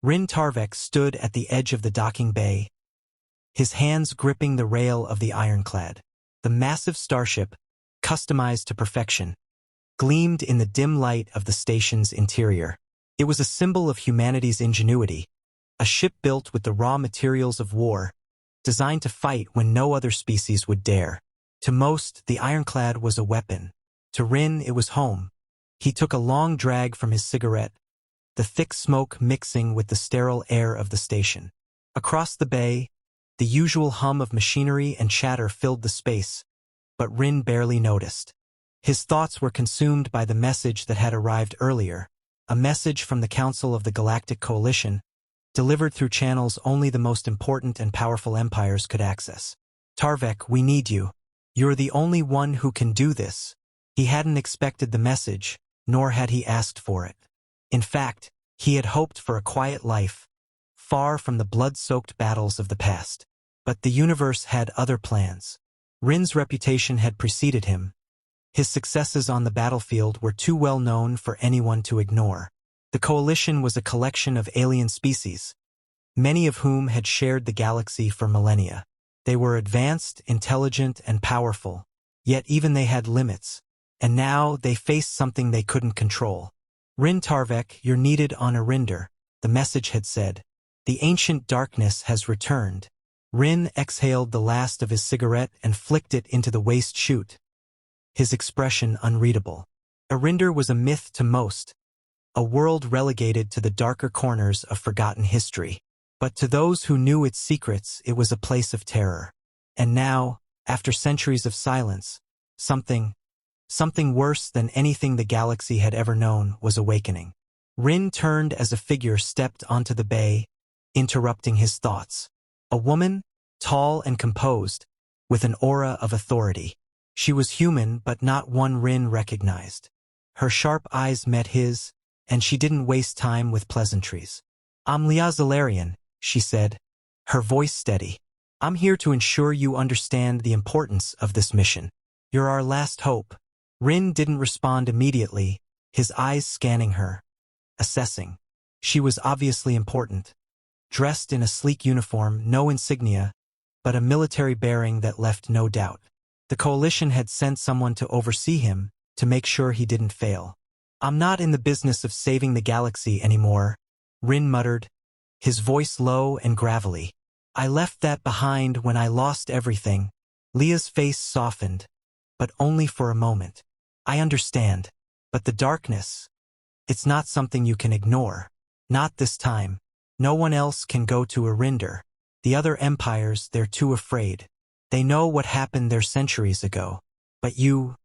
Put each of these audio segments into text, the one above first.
Tarvek stood at the edge of the docking bay, his hands gripping the rail of the ironclad. The massive starship, customized to perfection, gleamed in the dim light of the station's interior. It was a symbol of humanity's ingenuity, a ship built with the raw materials of war, designed to fight when no other species would dare. To most, the ironclad was a weapon. To Rin, it was home. He took a long drag from his cigarette, the thick smoke mixing with the sterile air of the station. Across the bay, the usual hum of machinery and chatter filled the space, but Rin barely noticed. His thoughts were consumed by the message that had arrived earlier, a message from the Council of the Galactic Coalition, delivered through channels only the most important and powerful empires could access. Tarvek, we need you. You're the only one who can do this. He hadn't expected the message, nor had he asked for it. In fact, he had hoped for a quiet life, far from the blood-soaked battles of the past. But the universe had other plans. Rin's reputation had preceded him. His successes on the battlefield were too well known for anyone to ignore. The coalition was a collection of alien species, many of whom had shared the galaxy for millennia. They were advanced, intelligent, and powerful, yet even they had limits. And now they faced something they couldn't control. Rin Tarvek, you're needed on Eryndor, the message had said. The ancient darkness has returned. Rin exhaled the last of his cigarette and flicked it into the waste chute, his expression unreadable. Eryndor was a myth to most, a world relegated to the darker corners of forgotten history. But to those who knew its secrets, it was a place of terror. And now, after centuries of silence, something worse than anything the galaxy had ever known was awakening. Rin turned as a figure stepped onto the bay, interrupting his thoughts. A woman, tall and composed, with an aura of authority. She was human, but not one Rin recognized. Her sharp eyes met his, and she didn't waste time with pleasantries. I'm Leah Zalarian, she said, her voice steady. I'm here to ensure you understand the importance of this mission. You're our last hope. Rin didn't respond immediately, his eyes scanning her, assessing. She was obviously important. Dressed in a sleek uniform, no insignia, but a military bearing that left no doubt. The coalition had sent someone to oversee him, to make sure he didn't fail. I'm not in the business of saving the galaxy anymore, Rin muttered, his voice low and gravelly. I left that behind when I lost everything. Leah's face softened, but only for a moment. I understand, but the darkness, it's not something you can ignore. Not this time. No one else can go to Eryndor. The other empires, they're too afraid. They know what happened there centuries ago. But you're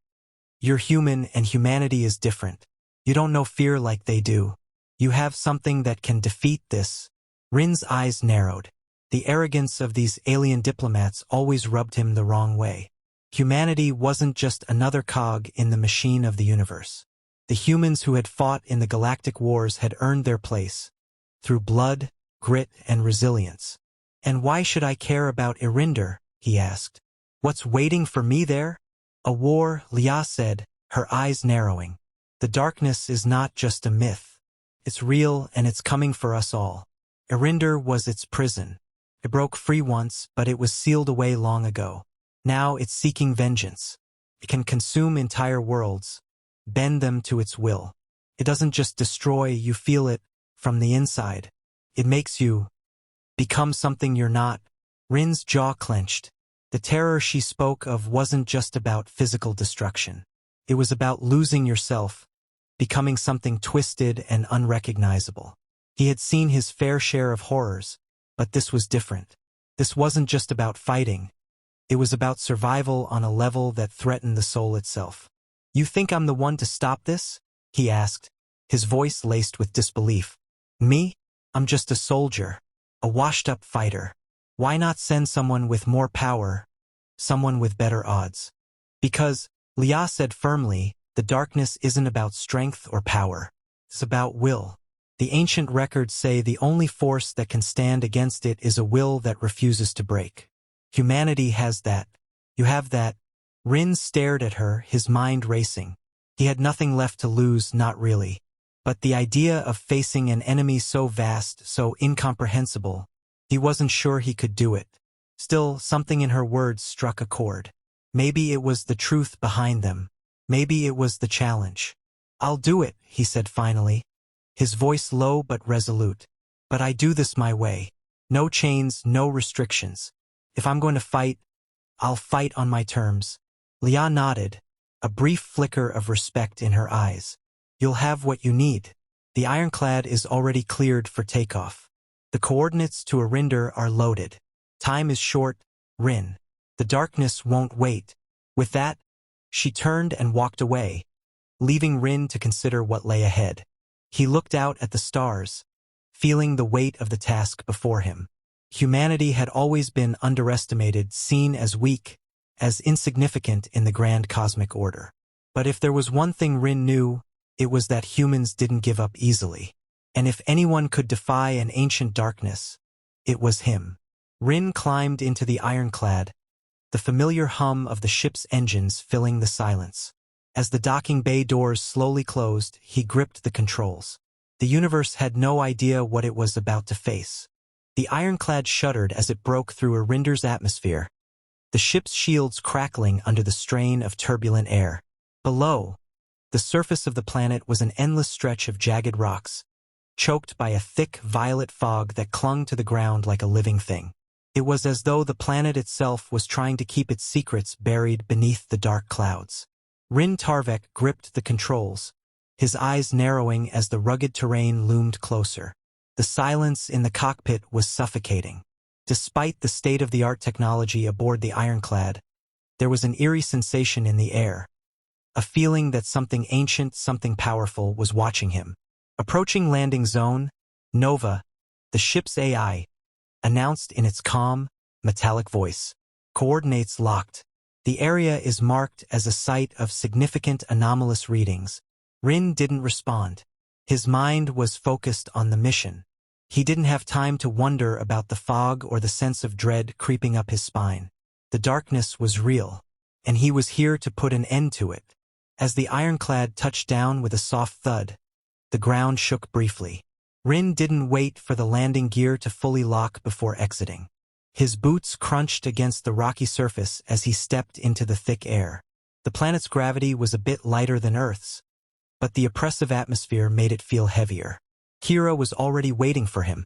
human, and humanity is different. You don't know fear like they do. You have something that can defeat this. Rin's eyes narrowed. The arrogance of these alien diplomats always rubbed him the wrong way. Humanity wasn't just another cog in the machine of the universe. The humans who had fought in the galactic wars had earned their place, through blood, grit, and resilience. And why should I care about Eryndor? He asked. What's waiting for me there? A war, Leah said, her eyes narrowing. The darkness is not just a myth. It's real, and it's coming for us all. Eryndor was its prison. It broke free once, but it was sealed away long ago. Now it's seeking vengeance. It can consume entire worlds, bend them to its will. It doesn't just destroy, you feel it from the inside. It makes you become something you're not. Rin's jaw clenched. The terror she spoke of wasn't just about physical destruction. It was about losing yourself, becoming something twisted and unrecognizable. He had seen his fair share of horrors, but this was different. This wasn't just about fighting. It was about survival on a level that threatened the soul itself. You think I'm the one to stop this? He asked, his voice laced with disbelief. Me? I'm just a soldier, a washed-up fighter. Why not send someone with more power, someone with better odds? Because, Leah said firmly, the darkness isn't about strength or power. It's about will. The ancient records say the only force that can stand against it is a will that refuses to break. Humanity has that. You have that. Rin stared at her, his mind racing. He had nothing left to lose, not really. But the idea of facing an enemy so vast, so incomprehensible, he wasn't sure he could do it. Still, something in her words struck a chord. Maybe it was the truth behind them. Maybe it was the challenge. "I'll do it," he said finally, his voice low but resolute. "But I do this my way. No chains, no restrictions. If I'm going to fight, I'll fight on my terms." Leah nodded, a brief flicker of respect in her eyes. "You'll have what you need. The ironclad is already cleared for takeoff. The coordinates to Eryndor are loaded. Time is short, Rin. The darkness won't wait." With that, she turned and walked away, leaving Rin to consider what lay ahead. He looked out at the stars, feeling the weight of the task before him. Humanity had always been underestimated, seen as weak, as insignificant in the grand cosmic order. But if there was one thing Rin knew, it was that humans didn't give up easily. And if anyone could defy an ancient darkness, it was him. Rin climbed into the ironclad, the familiar hum of the ship's engines filling the silence. As the docking bay doors slowly closed, he gripped the controls. The universe had no idea what it was about to face. The ironclad shuddered as it broke through Eryndor's atmosphere, the ship's shields crackling under the strain of turbulent air. Below, the surface of the planet was an endless stretch of jagged rocks, choked by a thick violet fog that clung to the ground like a living thing. It was as though the planet itself was trying to keep its secrets buried beneath the dark clouds. Rin Tarvek gripped the controls, his eyes narrowing as the rugged terrain loomed closer. The silence in the cockpit was suffocating. Despite the state-of-the-art technology aboard the ironclad, there was an eerie sensation in the air, a feeling that something ancient, something powerful was watching him. Approaching landing zone, Nova, the ship's AI, announced in its calm, metallic voice. "Coordinates locked. The area is marked as a site of significant anomalous readings." Rin didn't respond. His mind was focused on the mission. He didn't have time to wonder about the fog or the sense of dread creeping up his spine. The darkness was real, and he was here to put an end to it. As the ironclad touched down with a soft thud, the ground shook briefly. Rin didn't wait for the landing gear to fully lock before exiting. His boots crunched against the rocky surface as he stepped into the thick air. The planet's gravity was a bit lighter than Earth's, but the oppressive atmosphere made it feel heavier. Kira was already waiting for him,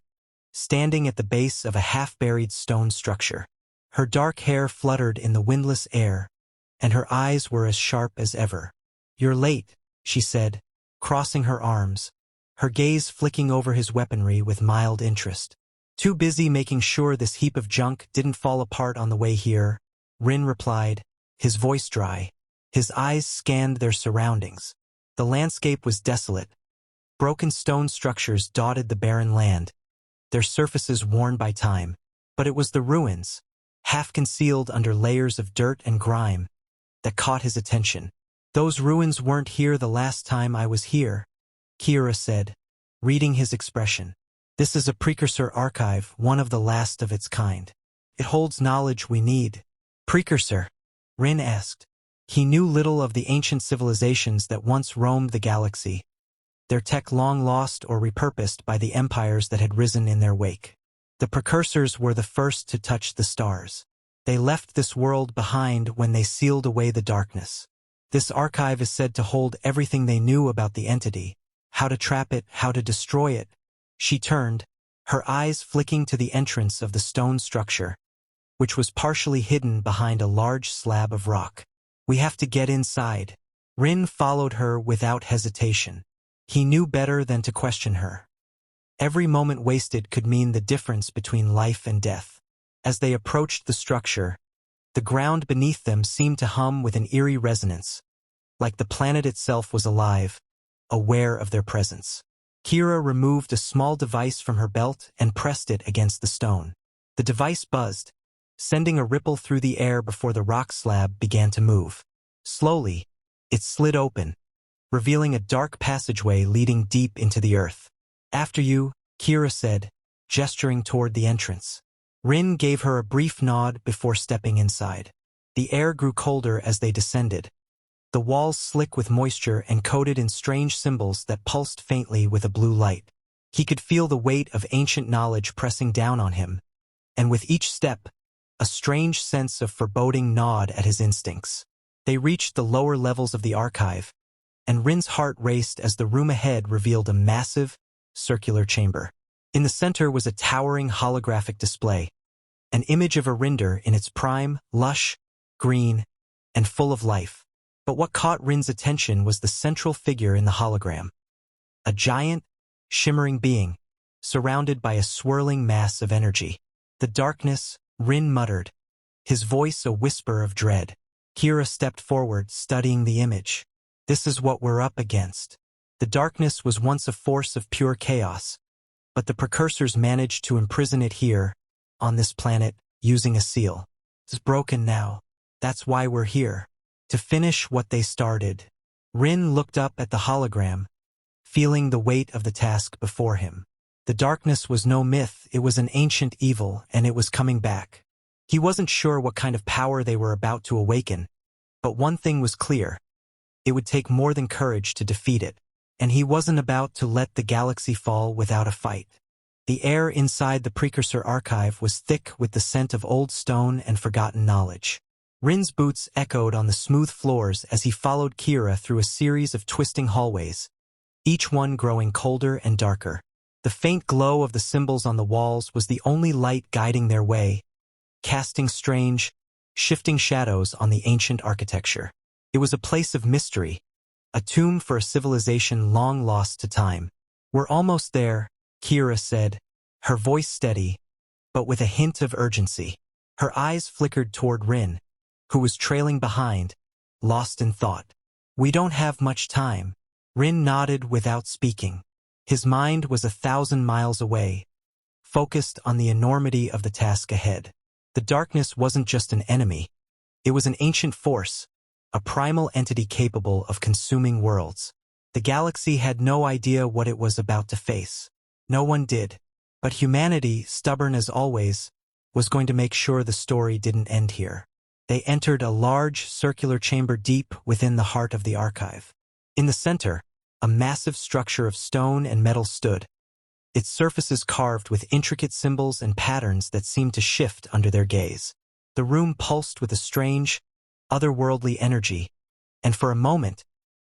standing at the base of a half-buried stone structure. Her dark hair fluttered in the windless air, and her eyes were as sharp as ever. "You're late," she said, crossing her arms, her gaze flicking over his weaponry with mild interest. "Too busy making sure this heap of junk didn't fall apart on the way here," Rin replied, his voice dry. His eyes scanned their surroundings. The landscape was desolate. Broken stone structures dotted the barren land, their surfaces worn by time. But it was the ruins, half concealed under layers of dirt and grime, that caught his attention. "Those ruins weren't here the last time I was here," Kira said, reading his expression. "This is a precursor archive, one of the last of its kind. It holds knowledge we need." "Precursor?" Rin asked. He knew little of the ancient civilizations that once roamed the galaxy, their tech long lost or repurposed by the empires that had risen in their wake. The precursors were the first to touch the stars. They left this world behind when they sealed away the darkness. This archive is said to hold everything they knew about the entity, how to trap it, how to destroy it. She turned, her eyes flicking to the entrance of the stone structure, which was partially hidden behind a large slab of rock. "We have to get inside." Rin followed her without hesitation. He knew better than to question her. Every moment wasted could mean the difference between life and death. As they approached the structure, the ground beneath them seemed to hum with an eerie resonance, like the planet itself was alive, aware of their presence. Kira removed a small device from her belt and pressed it against the stone. The device buzzed, sending a ripple through the air before the rock slab began to move. Slowly, it slid open, revealing a dark passageway leading deep into the earth. "After you," Kira said, gesturing toward the entrance. Rin gave her a brief nod before stepping inside. The air grew colder as they descended, the walls slick with moisture and coated in strange symbols that pulsed faintly with a blue light. He could feel the weight of ancient knowledge pressing down on him, and with each step, a strange sense of foreboding gnawed at his instincts. They reached the lower levels of the archive, and Rin's heart raced as the room ahead revealed a massive, circular chamber. In the center was a towering holographic display, an image of Eryndor in its prime, lush, green, and full of life. But what caught Rin's attention was the central figure in the hologram. A giant, shimmering being, surrounded by a swirling mass of energy. The darkness, Rin muttered, his voice a whisper of dread. Kira stepped forward, studying the image. This is what we're up against. The darkness was once a force of pure chaos, but the precursors managed to imprison it here, on this planet, using a seal. It's broken now. That's why we're here. To finish what they started. Rin looked up at the hologram, feeling the weight of the task before him. The darkness was no myth, it was an ancient evil, and it was coming back. He wasn't sure what kind of power they were about to awaken, but one thing was clear. It would take more than courage to defeat it, and he wasn't about to let the galaxy fall without a fight. The air inside the precursor archive was thick with the scent of old stone and forgotten knowledge. Rin's boots echoed on the smooth floors as he followed Kira through a series of twisting hallways, each one growing colder and darker. The faint glow of the symbols on the walls was the only light guiding their way, casting strange, shifting shadows on the ancient architecture. It was a place of mystery, a tomb for a civilization long lost to time. We're almost there, Kira said, her voice steady, but with a hint of urgency. Her eyes flickered toward Rin, who was trailing behind, lost in thought. We don't have much time. Rin nodded without speaking. His mind was 1,000 miles away, focused on the enormity of the task ahead. The darkness wasn't just an enemy. It was an ancient force, a primal entity capable of consuming worlds. The galaxy had no idea what it was about to face. No one did. But humanity, stubborn as always, was going to make sure the story didn't end here. They entered a large, circular chamber deep within the heart of the archive. In the center, a massive structure of stone and metal stood, its surfaces carved with intricate symbols and patterns that seemed to shift under their gaze. The room pulsed with a strange, otherworldly energy, and for a moment,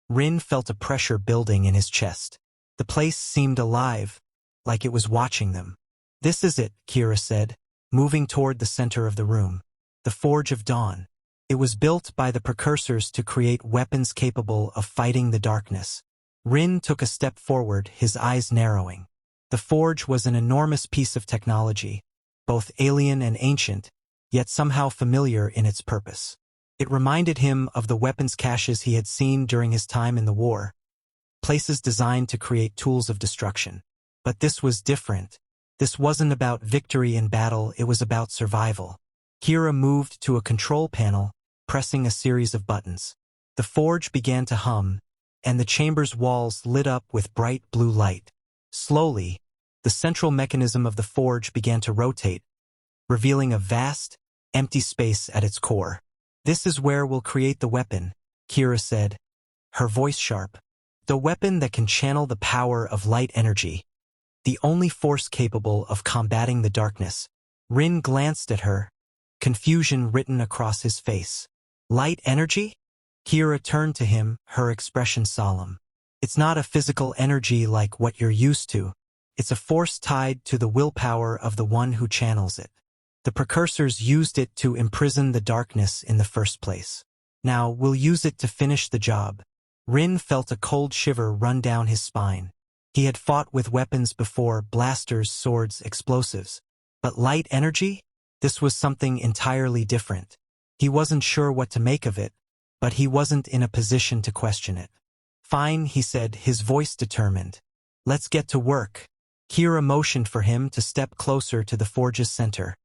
Rin felt a pressure building in his chest. The place seemed alive, like it was watching them. This is it, Kira said, moving toward the center of the room. The Forge of Dawn. It was built by the precursors to create weapons capable of fighting the darkness. Rin took a step forward, his eyes narrowing. The forge was an enormous piece of technology, both alien and ancient, yet somehow familiar in its purpose. It reminded him of the weapons caches he had seen during his time in the war, places designed to create tools of destruction. But this was different. This wasn't about victory in battle, it was about survival. Kira moved to a control panel, pressing a series of buttons. The forge began to hum, and the chamber's walls lit up with bright blue light. Slowly, the central mechanism of the forge began to rotate, revealing a vast, empty space at its core. This is where we'll create the weapon, Kira said, her voice sharp. The weapon that can channel the power of light energy, the only force capable of combating the darkness. Rin glanced at her, confusion written across his face. Light energy? Kira turned to him, her expression solemn. It's not a physical energy like what you're used to. It's a force tied to the willpower of the one who channels it. The precursors used it to imprison the darkness in the first place. Now we'll use it to finish the job. Rin felt a cold shiver run down his spine. He had fought with weapons before, blasters, swords, explosives. But light energy? This was something entirely different. He wasn't sure what to make of it, but he wasn't in a position to question it. Fine, he said, his voice determined. Let's get to work. Kira motioned for him to step closer to the forge's center,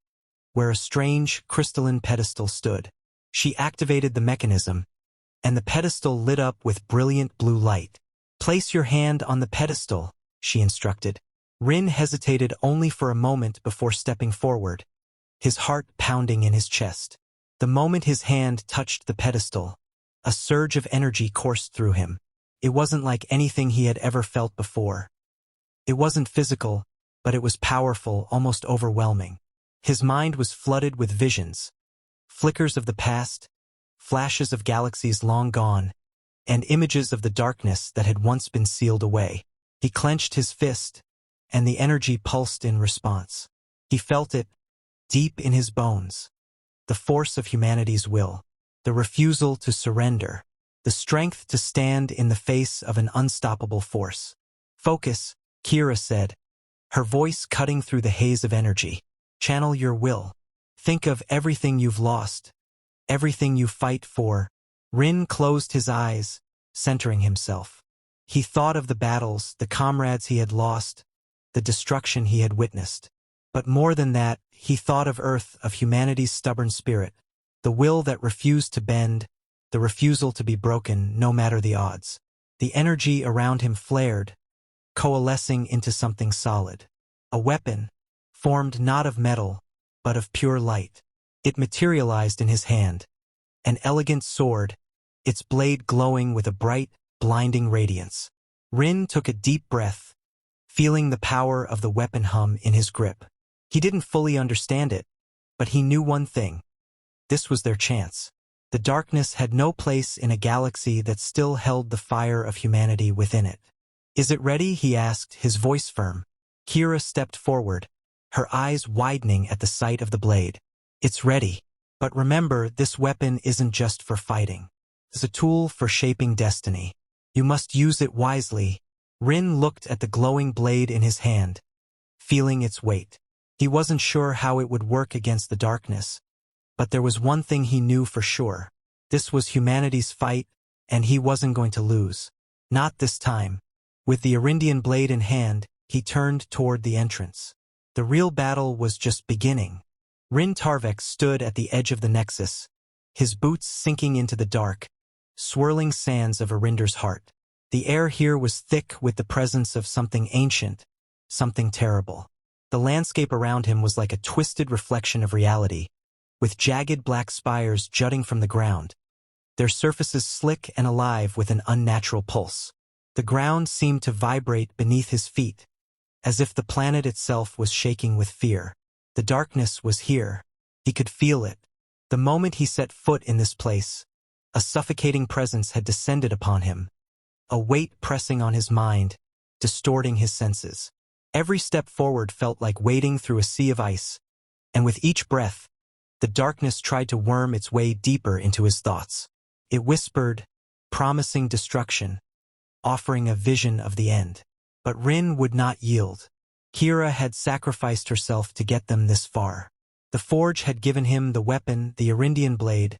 where a strange, crystalline pedestal stood. She activated the mechanism, and the pedestal lit up with brilliant blue light. Place your hand on the pedestal, she instructed. Rin hesitated only for a moment before stepping forward, his heart pounding in his chest. The moment his hand touched the pedestal, A surge of energy coursed through him. It wasn't like anything he had ever felt before. It wasn't physical, but it was powerful, almost overwhelming. His mind was flooded with visions, flickers of the past, flashes of galaxies long gone, and images of the darkness that had once been sealed away. He clenched his fist, and the energy pulsed in response. He felt it, deep in his bones. The force of humanity's will, the refusal to surrender, the strength to stand in the face of an unstoppable force. "Focus," Kira said, her voice cutting through the haze of energy. "Channel your will. Think of everything you've lost, everything you fight for." Rin closed his eyes, centering himself. He thought of the battles, the comrades he had lost, the destruction he had witnessed. But more than that, he thought of Earth, of humanity's stubborn spirit, the will that refused to bend, the refusal to be broken no matter the odds. The energy around him flared, coalescing into something solid. A weapon, formed not of metal, but of pure light. It materialized in his hand. An elegant sword, its blade glowing with a bright, blinding radiance. Rin took a deep breath, feeling the power of the weapon hum in his grip. He didn't fully understand it, but he knew one thing. This was their chance. The darkness had no place in a galaxy that still held the fire of humanity within it. "Is it ready?" he asked, his voice firm. Kira stepped forward, her eyes widening at the sight of the blade. "It's ready. But remember, this weapon isn't just for fighting. It's a tool for shaping destiny. You must use it wisely." Rin looked at the glowing blade in his hand, feeling its weight. He wasn't sure how it would work against the darkness, but there was one thing he knew for sure. This was humanity's fight, and he wasn't going to lose. Not this time. With the Eryndian blade in hand, he turned toward the entrance. The real battle was just beginning. Rin Tarvek stood at the edge of the nexus, his boots sinking into the dark, swirling sands of Eryndor's heart. The air here was thick with the presence of something ancient, something terrible. The landscape around him was like a twisted reflection of reality, with jagged black spires jutting from the ground, their surfaces slick and alive with an unnatural pulse. The ground seemed to vibrate beneath his feet, as if the planet itself was shaking with fear. The darkness was here. He could feel it. The moment he set foot in this place, a suffocating presence had descended upon him, a weight pressing on his mind, distorting his senses. Every step forward felt like wading through a sea of ice, and with each breath, the darkness tried to worm its way deeper into his thoughts. It whispered, promising destruction, offering a vision of the end. But Rin would not yield. Kira had sacrificed herself to get them this far. The forge had given him the weapon, the Eryndian blade,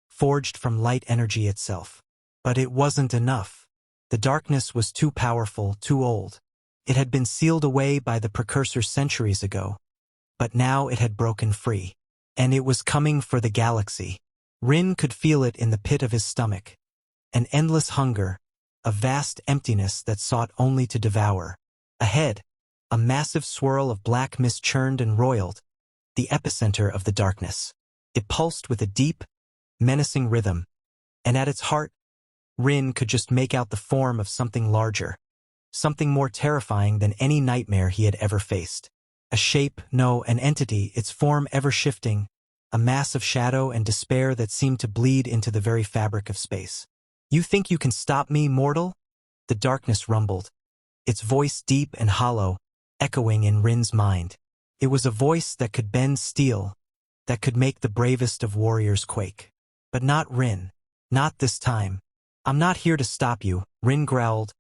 forged from light energy itself. But it wasn't enough. The darkness was too powerful, too old. It had been sealed away by the precursor centuries ago. But now it had broken free. And it was coming for the galaxy. Rin could feel it in the pit of his stomach. An endless hunger, a vast emptiness that sought only to devour. Ahead, a massive swirl of black mist churned and roiled, the epicenter of the darkness. It pulsed with a deep, menacing rhythm, and at its heart, Rin could just make out the form of something larger, something more terrifying than any nightmare he had ever faced. A shape, no, an entity, its form ever shifting, a mass of shadow and despair that seemed to bleed into the very fabric of space. "You think you can stop me, mortal?" The darkness rumbled, its voice deep and hollow, echoing in Rin's mind. It was a voice that could bend steel, that could make the bravest of warriors quake. But not Rin. Not this time. "I'm not here to stop you," Rin growled,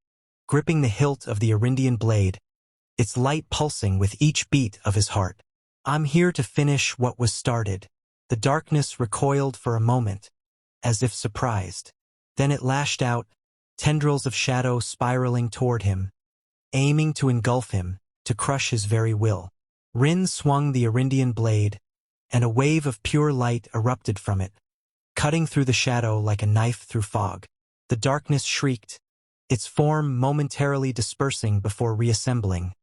gripping the hilt of the Eryndian blade, its light pulsing with each beat of his heart. "I'm here to finish what was started." The darkness recoiled for a moment, as if surprised. Then it lashed out, tendrils of shadow spiraling toward him, aiming to engulf him, to crush his very will. Rin swung the Eryndian blade, and a wave of pure light erupted from it, cutting through the shadow like a knife through fog. The darkness shrieked, its form momentarily dispersing before reassembling,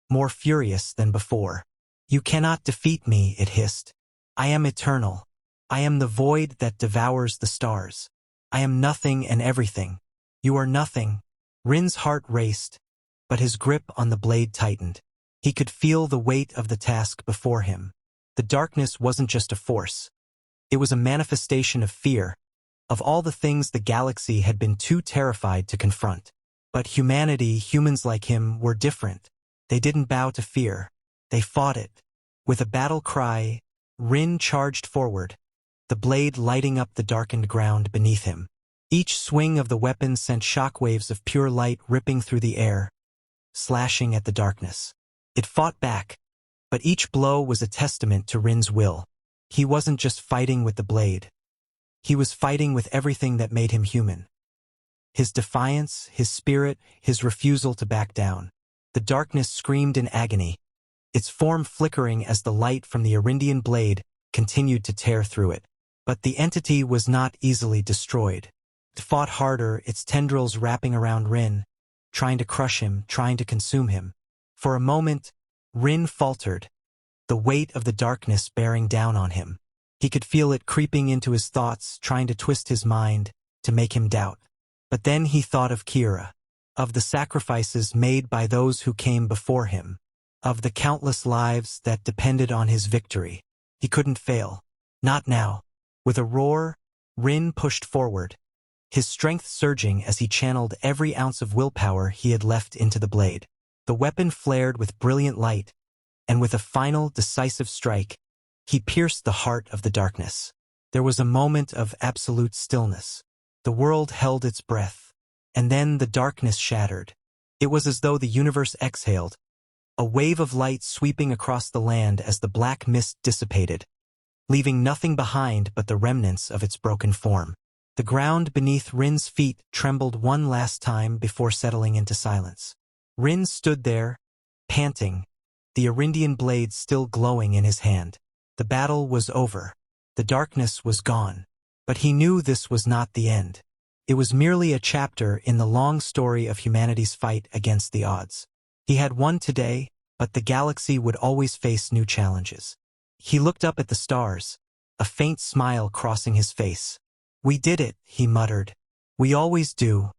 more furious than before. "You cannot defeat me," it hissed. "I am eternal. I am the void that devours the stars." I am nothing and everything. You are nothing. Rin's heart raced, but his grip on the blade tightened. He could feel the weight of the task before him. The darkness wasn't just a force. It was a manifestation of fear, of all the things the galaxy had been too terrified to confront. But humanity, humans like him, were different. They didn't bow to fear. They fought it. With a battle cry, Rin charged forward, the blade lighting up the darkened ground beneath him. Each swing of the weapon sent shockwaves of pure light ripping through the air, slashing at the darkness. It fought back, but each blow was a testament to Rin's will. He wasn't just fighting with the blade. He was fighting with everything that made him human. His defiance, his spirit, his refusal to back down. The darkness screamed in agony, its form flickering as the light from the Eryndian blade continued to tear through it. But the entity was not easily destroyed. It fought harder, its tendrils wrapping around Rin, trying to crush him, trying to consume him. For a moment, Rin faltered, the weight of the darkness bearing down on him. He could feel it creeping into his thoughts, trying to twist his mind, to make him doubt. But then he thought of Kira, of the sacrifices made by those who came before him, of the countless lives that depended on his victory. He couldn't fail. Not now. With a roar, Rin pushed forward, his strength surging as he channeled every ounce of willpower he had left into the blade. The weapon flared with brilliant light, and with a final, decisive strike, he pierced the heart of the darkness. There was a moment of absolute stillness. The world held its breath, and then the darkness shattered. It was as though the universe exhaled, a wave of light sweeping across the land as the black mist dissipated, leaving nothing behind but the remnants of its broken form. The ground beneath Rin's feet trembled one last time before settling into silence. Rin stood there, panting, the Eryndian blade still glowing in his hand. The battle was over. The darkness was gone. But he knew this was not the end. It was merely a chapter in the long story of humanity's fight against the odds. He had won today, but the galaxy would always face new challenges. He looked up at the stars, a faint smile crossing his face. "We did it," he muttered. "We always do."